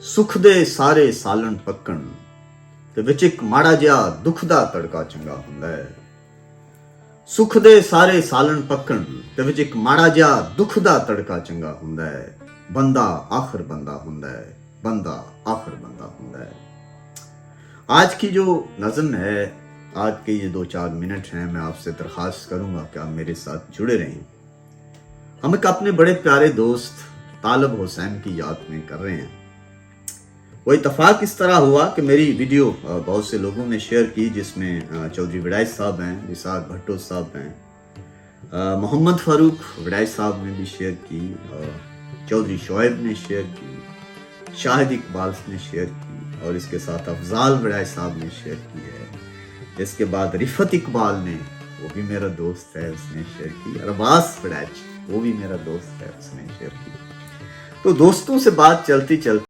ਸੁਖ ਦੇ ਸਾਰੇ ਸਾਲਣ ਪੱਕਣ ਤੇ ਵਿੱਚ ਇੱਕ ਮਾੜਾ ਜਿਹਾ ਦੁੱਖ ਦਾ ਤੜਕਾ ਚੰਗਾ ਹੁੰਦਾ ਹੈ। ਸੁਖ ਦੇ ਸਾਰੇ ਸਾਲਣ ਪੱਕਣ ਤੇ ਵਿੱਚ ਇੱਕ ਮਾੜਾ ਜਿਹਾ ਦੁੱਖ ਦਾ ਤੜਕਾ ਚੰਗਾ ਹੁੰਦਾ ਹੈ। ਬੰਦਾ ਆਖਰ ਬੰਦਾ ਹੁੰਦਾ है, बंदा आखिर बंदा होता है। आज की जो नज़म है, आज के ये 2-4 मिनट हैं, मैं आपसे दरख्वास्त करूंगा कि आप मेरे साथ जुड़े रहें। हम एक अपने बड़े प्यारे दोस्त तालब हुसैन की याद में कर रहे हैं। वो इत्तफाक इस तरह हुआ कि मेरी वीडियो बहुत से लोगों ने शेयर की, जिसमें चौधरी वड़ाइच साहब हैं, विसाख भट्टो साहब हैं, मोहम्मद फारूक वड़ाइच साहब ने भी शेयर की, चौधरी शोएब ने शेयर की, शाहिद इकबाल ने शेयर की, और इसके साथ अफजाल वड़ाइच साहब ने शेयर की है। इसके बाद रिफत इकबाल ने, वो भी मेरा दोस्त है, उसने शेयर की। अरबाज वड़ाइच, वो भी मेरा दोस्त है, उसने शेयर की। तो दोस्तों से बात चलती चलती